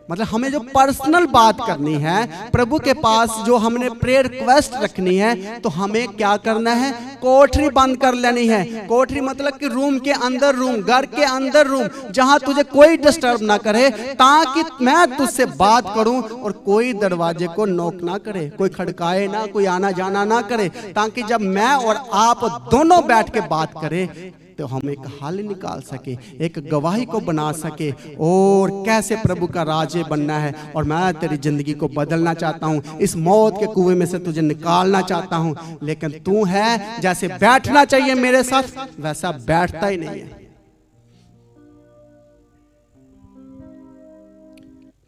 मतलब हमें जो पर्सनल बात करनी है प्रभु के पास, जो हमने प्रेयर रिक्वेस्ट रखनी है, तो हमें क्या करना है, कोठरी बंद कर लेनी है। कोठरी मतलब कि रूम के अंदर रूम, घर के अंदर रूम, जहां तुझे कोई डिस्टर्ब ना करे, ताकि मैं तुझसे बात करूं और कोई दरवाजे को नॉक ना करे, कोई खड़काए ना, कोई आना जाना ना करे, ताकि जब मैं और आप दोनों बैठ के बात करें तो हम एक हल निकाल सके, एक गवाही को बना सके, और कैसे प्रभु का राजे बनना है। और मैं तेरी जिंदगी को बदलना चाहता हूँ, इस मौत के कुएं में से तुझे निकालना चाहता हूँ, लेकिन तू है जैसे बैठना चाहिए मेरे साथ वैसा बैठता ही नहीं है।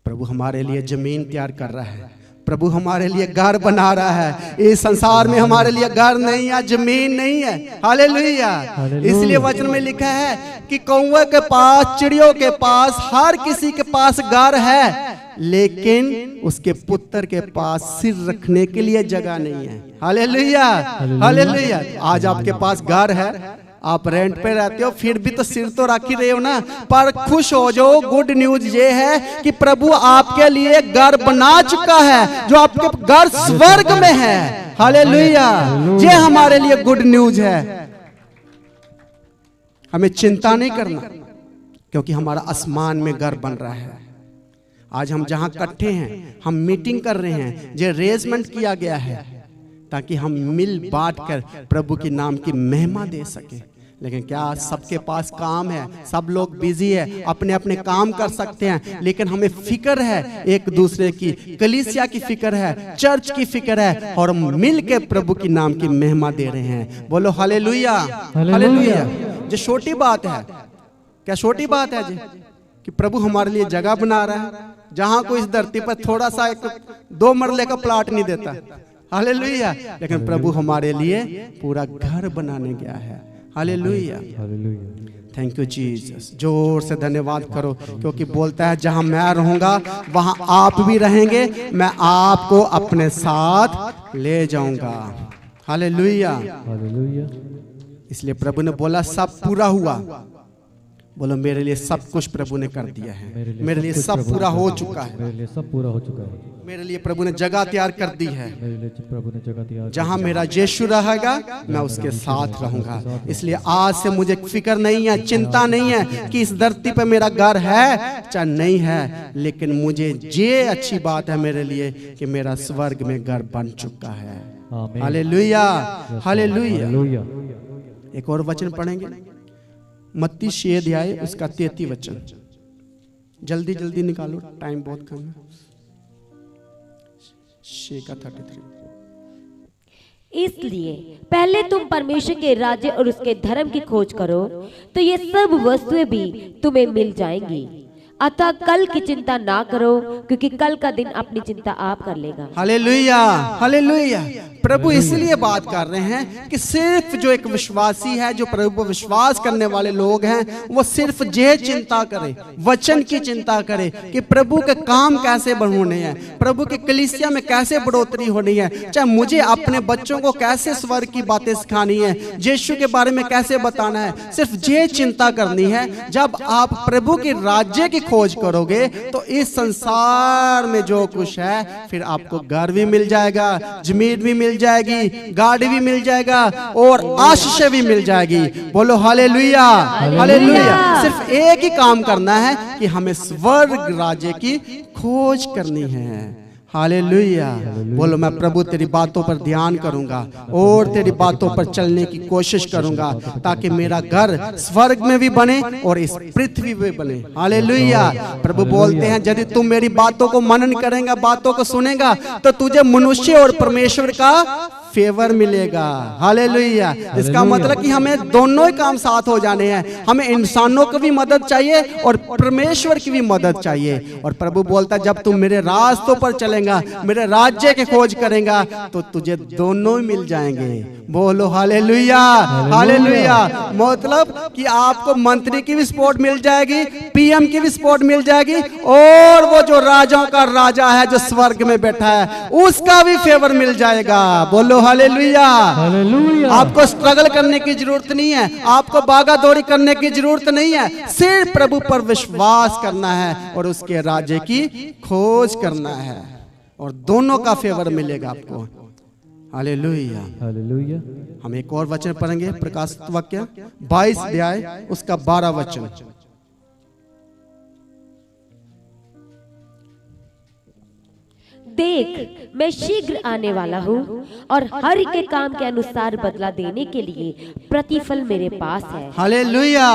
प्रभु हमारे लिए जमीन तैयार कर रहा है, प्रभु हमारे लिए घर बना रहा है। इस संसार में हमारे लिए घर नहीं है, जमीन नहीं है। हालेलुया। इसलिए वचन में लिखा है कि कौवे के पास, चिड़ियों के पास, हर किसी के पास घर है, लेकिन उसके पुत्र के पास सिर रखने के लिए जगह नहीं है। Hallelujah, hallelujah. आज आपके पास घर है, आप रेंट पे रहते हो, फिर भी तो सिर तो रख ही रहे हो ना। पर खुश हो जाओ, गुड न्यूज ये है कि प्रभु आपके लिए घर बना चुका है, जो आपके घर स्वर्ग में है। हालेलुया। ये हमारे लिए गुड न्यूज है। हमें चिंता नहीं करना क्योंकि हमारा आसमान में घर बन रहा है। आज हम जहां इकट्ठे हैं, हम मीटिंग कर रहे हैं, ये अरेंजमेंट किया गया है ताकि हम मिल बांट कर प्रभु के नाम की महिमा दे सके। लेकिन क्या सबके पास काम है, सब लोग बिजी है, अपने अपने काम कर सकते हैं, लेकिन हमें फिक्र है एक दूसरे की, कलीसिया की फिक्र है, चर्च की फिक्र है, और हम मिल के प्रभु की नाम की महिमा दे रहे हैं। बोलो हालेलुया, हालेलुया। जो छोटी बात है, क्या छोटी बात है जी कि प्रभु हमारे लिए जगह बना रहा है, जहां कोई इस धरती पर थोड़ा सा एक 2 मरले का प्लाट नहीं देता। हालेलुया। लेकिन प्रभु हमारे लिए पूरा घर बनाने गया है। Hallelujah, thank you Jesus. जोर से धन्यवाद करो, क्योंकि बोलता है जहां मैं रहूंगा वहां आप भी रहेंगे, मैं आपको अपने साथ ले जाऊंगा। Hallelujah, hallelujah. इसलिए प्रभु ने बोला सब पूरा हुआ। बोलो मेरे लिए सब कुछ प्रभु ने कर दिया है, मेरे लिए सब पूरा हो चुका है, मेरे लिए सब पूरा हो चुका है। मेरे लिए प्रभु ने जगह तैयार कर दी है, मेरे लिए प्रभु ने जगह तैयार, जहां मेरा यीशु रहेगा मैं उसके साथ रहूंगा। इसलिए आज से मुझे फिक्र नहीं है, चिंता नहीं है कि इस धरती पे मेरा घर है चाहे नहीं है, लेकिन मुझे ये अच्छी बात है मेरे लिए कि मेरा स्वर्ग में घर बन चुका है। Hallelujah, hallelujah. एक और वचन पढ़ेंगे, मत्ती 6 अध्याय उसका 33 वचन। जल्दी जल्दी निकालो, टाइम बहुत कम है। 6 का 33। इसलिए पहले तुम परमेश्वर के राज्य और उसके धर्म की खोज करो, तो ये सब वस्तुएं भी तुम्हें मिल जाएंगी। अतः कल की चिंता ना करो, क्योंकि कल का दिन अपनी चिंता आप कर लेगा। Hallelujah, hallelujah. प्रभु इसलिए बात कर रहे हैं कि सिर्फ जो एक विश्वासी है, जो प्रभु पर विश्वास करने वाले लोग हैं, वो सिर्फ ये चिंता करे, वचन की चिंता करे कि प्रभु के काम कैसे होने हैं, प्रभु के कलीसिया में कैसे बढ़ोतरी होनी है, चाहे मुझे अपने बच्चों को कैसे स्वर्ग की बातें सिखानी है, यीशु के बारे में कैसे बताना है, सिर्फ ये चिंता करनी है। जब आप प्रभु के राज्य की खोज करोगे तो इस संसार में जो कुछ है, फिर आपको घर भी मिल जाएगा, जमीन भी मिल जाएगी, गाड़ी भी मिल जाएगा और आशीष भी मिल जाएगी। बोलो हालेलुया, हालेलुया। सिर्फ एक ही काम करना है कि हमें स्वर्ग राज्य की खोज करनी है। हालेलुया। बोलो मैं प्रभु तेरी बातों पर ध्यान करूंगा और तेरी बातों पर चलने की कोशिश करूंगा, ताकि मेरा घर स्वर्ग में भी बने और इस पृथ्वी में बने। हालेलुया। प्रभु बोलते हैं यदि तुम मेरी बातों को मनन करेगा, बातों को सुनेगा, तो तुझे मनुष्य और परमेश्वर का फेवर मिलेगा। हालेलुया। इसका मतलब कि हमें दोनों ही काम साथ हो जाने हैं। हमें इंसानों की भी मदद चाहिए और परमेश्वर की भी मदद चाहिए। और प्रभु बोलता है जब तुम मेरे रास्तों पर चलेगा, मेरे राज्य की खोज करेगा, तो तुझे दोनों ही मिल जाएंगे। बोलो हालेलुया, हालेलुया। मतलब कि आपको मंत्री की भी सपोर्ट मिल जाएगी, पीएम की भी सपोर्ट मिल जाएगी, और वो जो राजाओं का राजा है जो स्वर्ग में बैठा है उसका भी फेवर मिल जाएगा। बोलो हालेलुया, हालेलुया। आपको स्ट्रगल करने की जरूरत नहीं है, आपको भागा दौड़ी करने की जरूरत नहीं है, सिर्फ प्रभु पर विश्वास करना है और उसके राज्य की खोज करना है और दोनों का फेवर मिलेगा आपको। Hallelujah, hallelujah. हम एक और वचन पढ़ेंगे, प्रकाशित वाक्य 22 अध्याय उसका 12 वचन। देख मैं शीघ्र आने वाला हूँ और हर एक के काम के अनुसार बदला देने के लिए प्रतिफल मेरे पास है। हालेलुया।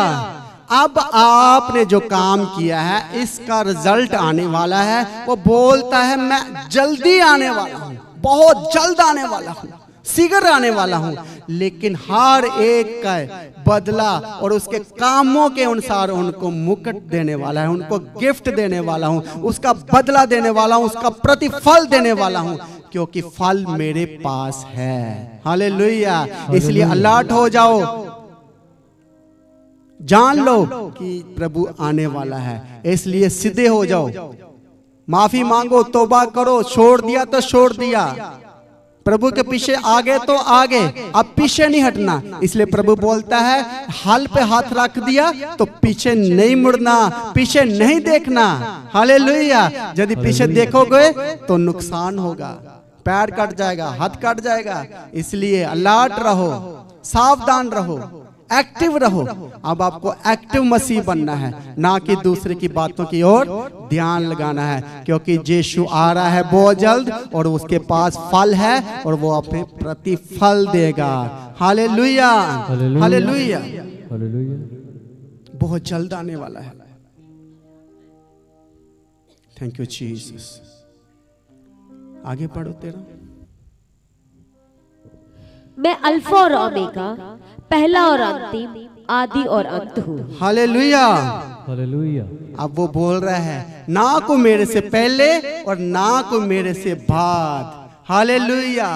अब आपने जो काम किया है इसका रिजल्ट आने वाला है। वो बोलता है मैं जल्दी आने वाला हूँ, बहुत जल्द आने वाला हूँ, शीघ्र आने वाला हूँ, लेकिन हर एक का बदला और उसके कामों के अनुसार उनको मुकुट देने वाला है, उनको गिफ्ट देने वाला हूँ, उसका बदला देने वाला हूँ, उसका प्रतिफल देने वाला हूँ, क्योंकि फल मेरे पास है। हालेलुया। इसलिए अलर्ट हो जाओ, जान लो कि प्रभु आने वाला है, इसलिए सीधे हो जाओ, माफी मांगो, तौबा करो, छोड़ दिया तो छोड़ दिया, प्रभु के पीछे आगे तो आगे, अब पीछे नहीं हटना। इसलिए प्रभु बोलता है हाल पे हाथ रख दिया तो पीछे नहीं मुड़ना, पीछे नहीं देखना। हालेलुया। यदि पीछे देखोगे तो नुकसान होगा, पैर कट जाएगा, हाथ कट जाएगा। इसलिए अलर्ट रहो, सावधान रहो, एक्टिव रहो। अब आपको एक्टिव मसीह बनना है, ना कि दूसरे की बातों की ओर ध्यान लगाना है, क्योंकि यीशु आ रहा है बहुत जल्द और उसके पास फल है और वो अपने प्रतिफल देगा। Hallelujah, hallelujah, hallelujah. बहुत जल्द आने वाला है। Thank you Jesus. आगे पढ़ो तेरा। मैं अल्फा और ओमेगा, पहला और अंतिम, आदि और अंत हूँ। Hallelujah, hallelujah. अब वो बोल रहा है ना को मेरे से पहले और ना को मेरे से बाद। हालेलुया।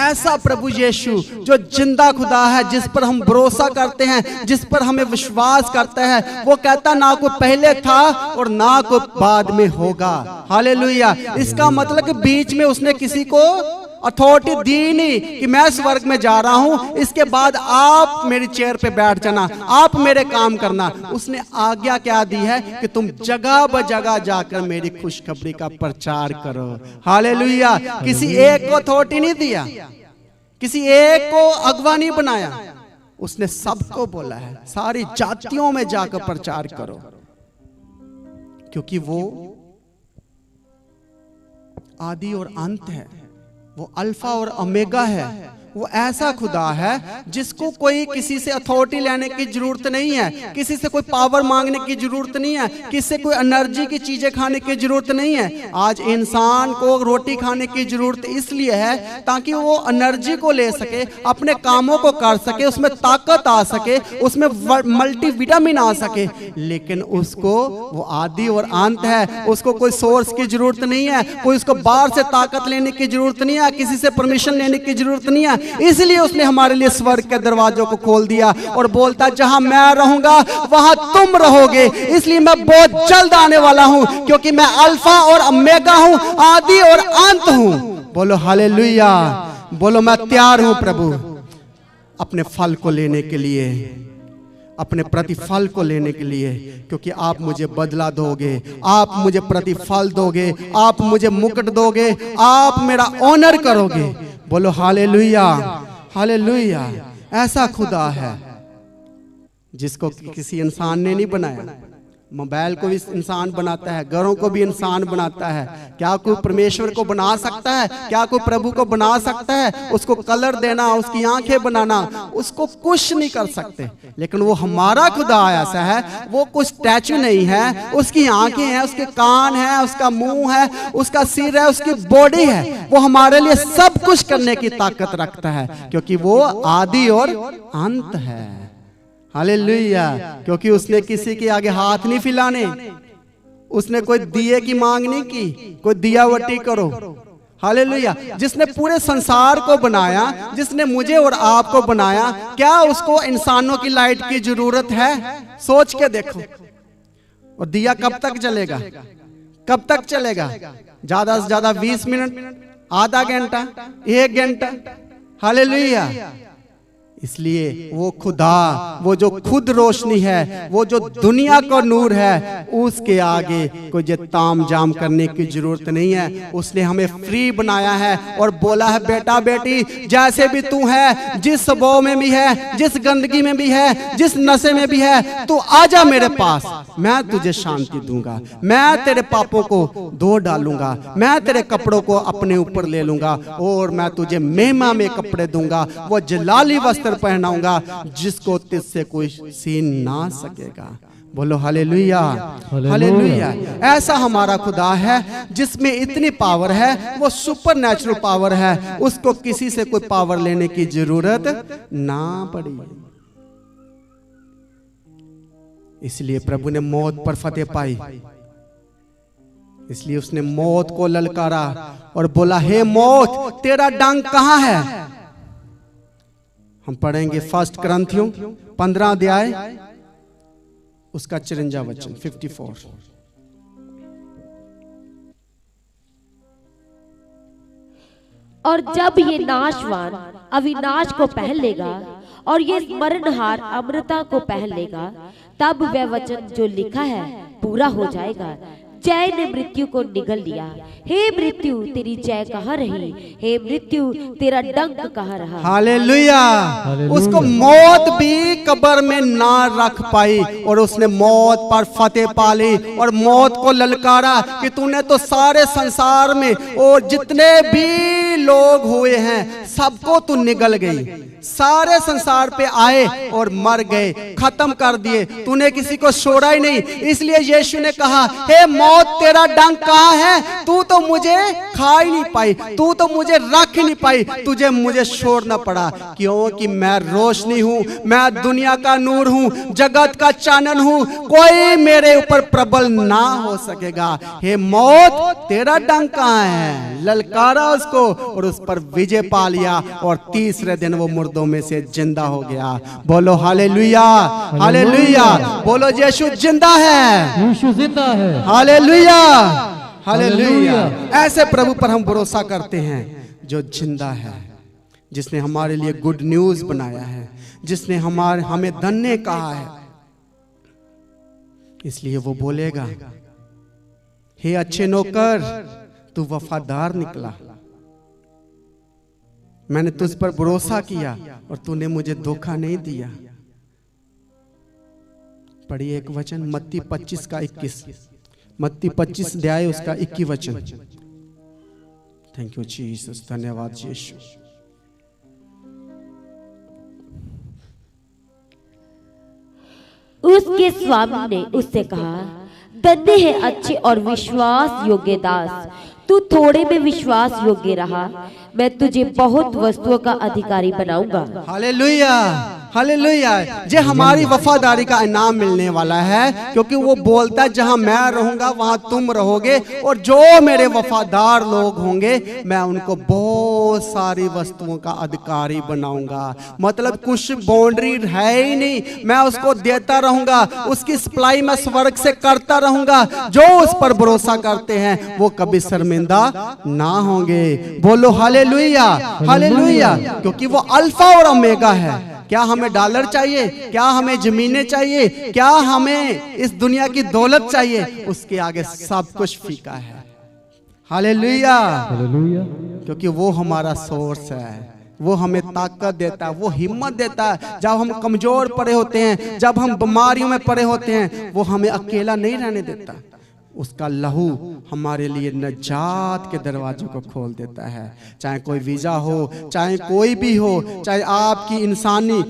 ऐसा प्रभु यीशु जो जिंदा खुदा है, जिस पर हम भरोसा करते हैं, जिस पर हमें विश्वास करता है, वो कहता ना को पहले था और ना को बाद में होगा। हालेलुया। इसका मतलब कि बीच में उसने किसी को अथॉरिटी दी नहीं कि मैं स्वर्ग में जा रहा हूं, इसके बाद आप मेरी चेयर पे बैठ जाना, आप मेरे काम करना। उसने आज्ञा क्या दी है कि तुम जगह ब जगह जाकर मेरी खुशखबरी का प्रचार करो। हालेलुया। किसी एक को अथॉरिटी नहीं दिया, किसी एक को अगवा नहीं बनाया, उसने सबको बोला है सारी जातियों में जाकर प्रचार करो, क्योंकि वो आदि और अंत है, वो अल्फा और ओमेगा है, वो ऐसा खुदा है जिसको कोई किसी से अथॉरिटी लेने की जरूरत नहीं है, किसी से कोई पावर मांगने की जरूरत नहीं है, किसी से कोई एनर्जी की चीजें खाने की जरूरत नहीं है। आज इंसान को रोटी खाने की जरूरत इसलिए है ताकि वो एनर्जी को ले सके, अपने कामों को कर सके, उसमें ताकत आ सके, उसमें मल्टीविटामिन आ सके। लेकिन उसको वो आदि और अंत है, उसको कोई सोर्स की जरूरत नहीं है, कोई उसको बाहर से ताकत लेने की जरूरत नहीं है, किसी से परमिशन लेने की जरूरत नहीं है। इसलिए उसने हमारे लिए स्वर्ग के दरवाजों को खोल दिया और बोलता जहां मैं रहूंगा वहां तुम रहोगे। इसलिए मैं बहुत जल्द आने वाला हूं, क्योंकि मैं अल्फा और ओमेगा हूं, आदि और अंत हूं। बोलो हालेलुया, बोलो मैं तैयार हूं प्रभु अपने फल को लेने के लिए, अपने प्रतिफल को लेने के लिए, क्योंकि आप मुझे बदला दोगे, आप मुझे प्रतिफल दोगे, आप मुझे मुकुट दोगे, आप मेरा ऑनर करोगे। बोलो हालेलुया, हालेलुया। ऐसा खुदा है जिसको किसी इंसान ने नहीं बनाया। मोबाइल को भी इंसान बनाता है, घरों को भी इंसान बनाता है। क्या कोई परमेश्वर को बना सकता है? क्या कोई प्रभु को बना सकता है? उसको कलर देना, उसकी आंखें बनाना, उसको कुछ नहीं कर सकते। लेकिन वो हमारा खुदा ऐसा है, वो कुछ स्टैचू नहीं है, उसकी आंखें हैं, उसके कान हैं, उसका मुंह है, उसका सिर है, उसकी बॉडी है। वो हमारे लिए सब कुछ करने की ताकत रखता है, क्योंकि वो आदि और अंत है। हालेलुया। क्योंकि उसने किसी के आगे हाथ नहीं फैलाने, उसने कोई दिए की मांग नहीं की, कोई दियावटी करो। हालेलुया। जिसने पूरे संसार को बनाया, जिसने मुझे और आपको बनाया, क्या उसको इंसानों की लाइट की जरूरत है? सोच के देखो। और दिया कब तक जलेगा? कब तक चलेगा? ज्यादा से ज्यादा 20 मिनट, आधा घंटा, 1 घंटा। हालेलुया। इसलिए वो खुदा, वो जो खुद रोशनी है, वो जो दुनिया का नूर है, उसके आगे कोई जो ताम जाम करने की जरूरत नहीं है। उसने हमें फ्री बनाया है और बोला है बेटा बेटी जैसे भी तू है, जिस स्वभाव में भी है, जिस गंदगी में भी है, जिस नशे में भी है, तू आजा मेरे पास, मैं तुझे शांति दूंगा, मैं तेरे पापों को धो डालूंगा, मैं तेरे कपड़ों को अपने ऊपर ले लूंगा और मैं तुझे महिमा में कपड़े दूंगा, वो जलाली वस्त्र पहनाऊंगा जिसको तुझसे कोई छीन ना सकेगा। बोलो हालेलुया, हालेलुया। ऐसा हमारा खुदा है जिसमें इतनी पावर है, वो सुपर नेचुरल पावर है, उसको किसी से कोई पावर लेने की जरूरत ना पड़ी। इसलिए प्रभु ने मौत पर फतेह पाई, इसलिए उसने मौत को ललकारा और बोला हे मौत तेरा डंक कहां है? हम पढ़ेंगे 1 कुरिन्थियों 15 अध्याय उसका 54 वचन 54। और जब ये नाशवान अविनाश को पहन लेगा और ये मरणहार अमरता को पहन लेगा, तब वह वचन जो लिखा है पूरा हो जाएगा, जय ने मृत्यु को निगल लिया। हे मृत्यु तेरी जय कहाँ रही? हे मृत्यु तेरा डंक कहाँ रहा? हालेलुया। उसको मौत भी कब्र में ना रख पाई और उसने मौत पर फतेह पा ली और मौत को ललकारा कि तूने तो सारे संसार में और जितने भी लोग हुए हैं सबको तू निगल गई, सारे संसार पे आए और मर गए, खत्म कर दिए, तूने किसी को छोड़ा ही नहीं। इसलिए यीशु ने कहा हे मौत तेरा डंक कहाँ है? तू तो मुझे खा ही नहीं पाई, तू तो मुझे रख ही नहीं पाई, तुझे मुझे छोड़ना पड़ा, क्योंकि मैं रोशनी हूं, मैं दुनिया का नूर हूं, जगत का चानन हूं, कोई मेरे ऊपर प्रबल ना हो सकेगा। हे मौत तेरा डंक कहाँ है? ललकारा उसको और उस पर विजय पा लिया और तीसरे दिन वो मुर्दों में से जिंदा हो गया। बोलो हालेलुया, हालेलुया। बोलो यीशु जिंदा है, यीशु जिंदा है। Hallelujah, hallelujah. ऐसे प्रभु पर हम भरोसा करते हैं जो जिंदा है, जिसने हमारे लिए गुड न्यूज बनाया है, जिसने हमें धन्य कहा है। इसलिए वो बोलेगा हे अच्छे नौकर तू वफादार निकला, मैंने तुझ पर भरोसा किया और तूने मुझे धोखा नहीं दिया। पढ़िए एक वचन मत्ती 25 का 21, मत्ती 25 अध्याय उसका 21 वचन। थैंक यू जीसस, धन्यवाद यीशु। उसके स्वामी ने उससे कहा, धन्य है अच्छे और विश्वास योग्य दास, तू थोड़े में विश्वास योग्य रहा, मैं तुझे बहुत वस्तुओं का अधिकारी बनाऊंगा। Hallelujah, hallelujah. जे हमारी वफादारी का इनाम मिलने वाला है, क्योंकि वो बोलता है जहां मैं रहूंगा वहां तुम रहोगे, और जो मेरे वफादार लोग होंगे मैं उनको बहुत सारी वस्तुओं का अधिकारी बनाऊंगा। मतलब कुछ बाउंड्री है ही नहीं, मैं उसको देता रहूंगा, उसकी सप्लाई मैं स्वर्ग से करता रहूंगा। जो उस पर भरोसा करते हैं वो कभी शर्मिंदा ना होंगे। बोलो हालेलुया, हालेलुया। क्योंकि वो अल्फा और ओमेगा है। क्या हमें डॉलर चाहिए, क्या हमें जमीनें चाहिए, क्या हमें इस दुनिया की दौलत चाहिए, उसके आगे सब कुछ फीका है। Hallelujah, hallelujah. क्योंकि वो हमारा सोर्स है, वो हमें ताकत देता है, वो हिम्मत देता है। जब हम कमजोर पड़े होते हैं, जब हम बीमारियों में पड़े होते हैं, वो हमें अकेला नहीं रहने देता। उसका लहू हमारे लिए नजात के दरवाजों को खोल देता है। चाहे कोई वीज़ा हो, चाहे कोई भी हो, चाहे आपकी इंसानी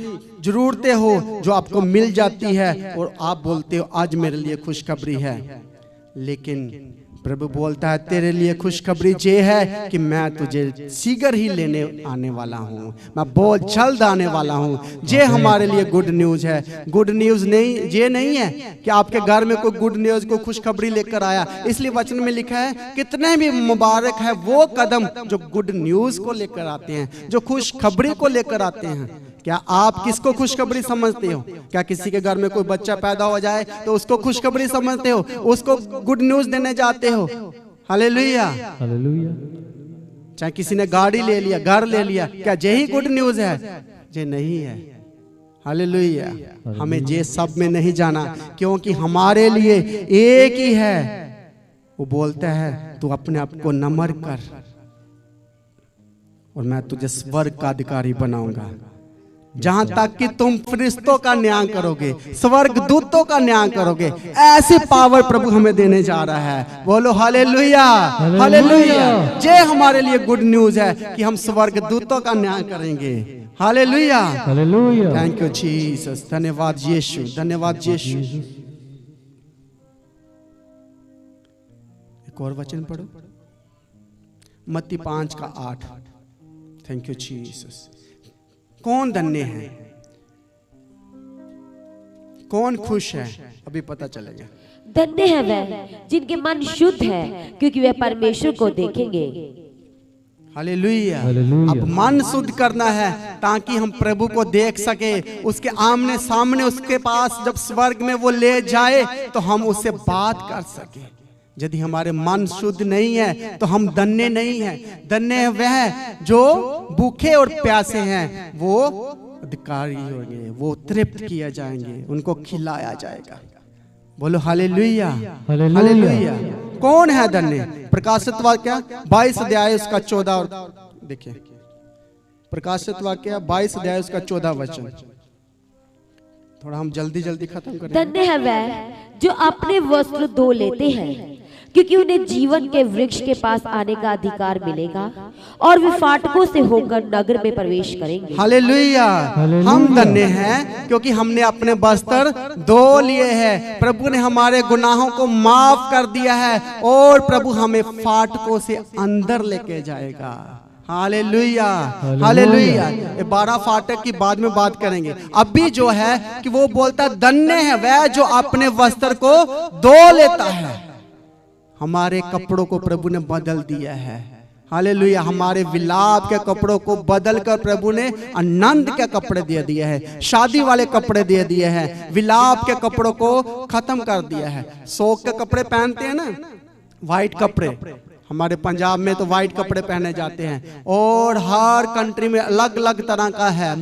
जरूरतें हो जो आपको मिल जाती है और आप बोलते हो आज मेरे लिए खुशखबरी है, लेकिन प्रभु बोलता है तेरे लिए खुशखबरी ये है कि मैं तुझे शीघ्र ही लेने आने वाला हूँ, मैं बहुत जल्द आने वाला हूँ। ये हमारे लिए गुड न्यूज़ है। गुड न्यूज़ नहीं, ये नहीं है कि आपके घर में कोई गुड न्यूज़ को खुशखबरी लेकर आया। इसलिए वचन में लिखा है कितने भी मुबारक है वो कदम जो गुड न्यूज़ को लेकर आते हैं, जो खुशखबरी को लेकर आते हैं। क्या आप किसको खुशखबरी समझते हो? क्या किसी के घर में कोई बच्चा पैदा हो जाए तो उसको खुशखबरी समझते हो, उसको गुड न्यूज़ देने जाते हो? Hallelujah, hallelujah. चाहे किसी ने गाड़ी ले लिया, घर ले लिया, क्या यही गुड न्यूज़ है? ये नहीं है। हालेलुया। हमें ये सब में नहीं जाना, क्योंकि हमारे लिए एक ही है। वो बोलता है तू अपने आप को नम्र कर और मैं तुझे स्वर्ग का अधिकारी बनाऊंगा। जहां तक कि तुम फरिश्तों का न्याय करोगे, स्वर्ग दूतों का न्याय करोगे, ऐसी पावर प्रभु हमें देने जा रहा है। बोलो हालेलुया, हालेलुया। ये हमारे लिए गुड न्यूज़ है कि हम स्वर्ग दूतों का न्याय करेंगे। Hallelujah, hallelujah. Thank you Jesus. धन्यवाद यीशु, धन्यवाद यीशु। एक और वचन पढ़ो, मत्ती 5:8। Thank you Jesus. कौन धन्य है, कौन खुश है, अभी पता चलेगा। धन्य है वह जिनके मन शुद्ध है, क्योंकि वे परमेश्वर को देखेंगे। हालेलुया। हालेलुया। अब मन शुद्ध करना है ताकि हम प्रभु को देख सके, उसके आमने सामने, उसके पास जब स्वर्ग में वो ले जाए तो हम उससे बात कर सके। यदि हमारे मन शुद्ध नहीं है तो हम धन्य नहीं है। धन्य है वह जो भूखे और प्यासे हैं, वो अधिकारी होंगे, वो तृप्त किया जाएंगे, उनको खिलाया जाएगा। बोलो हालेलुया, हालेलुया। कौन है धन्य? प्रकाशित वाक्य 22 अध्याय उसका 14 और देखिए, प्रकाशित वाक्य 22 अध्याय उसका 14 वचन। थोड़ा हम जल्दी जल्दी खत्म करें। धन्य है वह जो अपने वस्त्र धो लेते हैं, क्योंकि उन्हें जीवन के वृक्ष के पास आने का अधिकार मिलेगा और वे फाटकों से होकर नगर में प्रवेश करेंगे। हालेलुया। हम धन्य हैं क्योंकि हमने अपने वस्त्र धो लिए हैं। प्रभु ने हमारे गुनाहों को माफ कर दिया है और प्रभु हमें फाटकों से अंदर लेके जाएगा। Hallelujah, hallelujah. ये 12 फाटक की बाद में बात करेंगे। अभी जो है कि वो बोलता धन्य है वह जो अपने वस्त्र को धो लेता है। हमारे कपड़ों को प्रभु ने बदल दिया है। हालेलुया। हमारे विलाप के कपड़ों को बदल कर प्रभु ने आनंद के कपड़े दे दिए हैं, शादी वाले कपड़े दे दिए हैं। विलाप के कपड़ों को खत्म कर दिया है। शोक के कपड़े पहनते हैं ना, व्हाइट कपड़े, हमारे पंजाब में तो व्हाइट कपड़े पहने जाते हैं और हर कंट्री में अलग अलग तरह का है,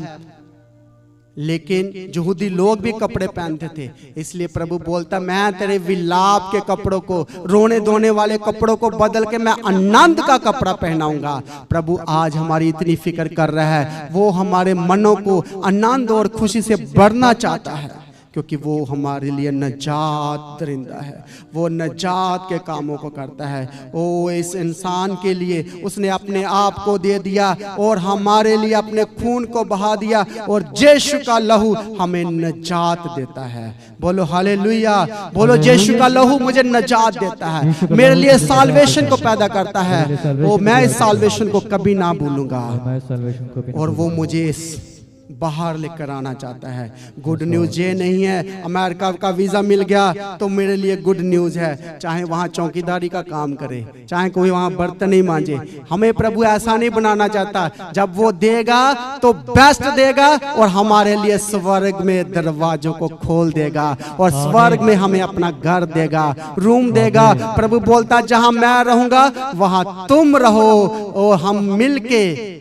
लेकिन यहूदी लोग भी कपड़े पहनते थे। इसलिए प्रभु बोलता मैं तेरे विलाप के कपड़ों को, रोने धोने वाले कपड़ों को बदल के मैं आनंद का कपड़ा पहनाऊंगा। प्रभु आज हमारी इतनी फिक्र कर रहा है, वो हमारे मनों को आनंद और खुशी से भरना चाहता है। क्योंकि वो हमारे लिए नजात दरिंदा है, वो नजात के कामों को करता है। ओ इस इंसान के लिए उसने अपने आप को दे दिया और हमारे लिए अपने खून को बहा दिया, और यीशु का लहू हमें नजात देता है। बोलो हालेलुया, बोलो यीशु का लहू मुझे नजात देता है, मेरे लिए साल्वेशन को पैदा करता है। वो मैं इस साल्वेशन को कभी ना भूलूंगा, मैं salvation को भी और वो मुझे इस बाहर लेकर आना चाहता है। गुड न्यूज ये नहीं है अमेरिका का वीजा मिल गया तो मेरे लिए गुड न्यूज है, चाहे वहाँ चौकीदारी का काम करे, चाहे कोई वहाँ बर्तन ही मांजे। हमें प्रभु ऐसा नहीं बनाना चाहता। जब वो देगा तो बेस्ट देगा, और हमारे लिए स्वर्ग में दरवाजों को खोल देगा, और स्वर्ग में हमें अपना घर देगा, रूम देगा। प्रभु बोलता जहां मैं रहूंगा वहां तुम रहो, और हम मिलके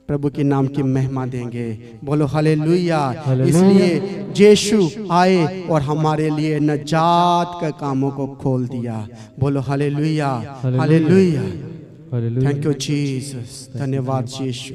प्रभु के नाम की महिमा देंगे। बोलो हालेलुया। इसलिए यीशु आए और हमारे लिए नजात के कामों को खोल दिया। बोलो hallelujah, hallelujah. Hallelujah. Thank you Jesus, धन्यवाद यीशु।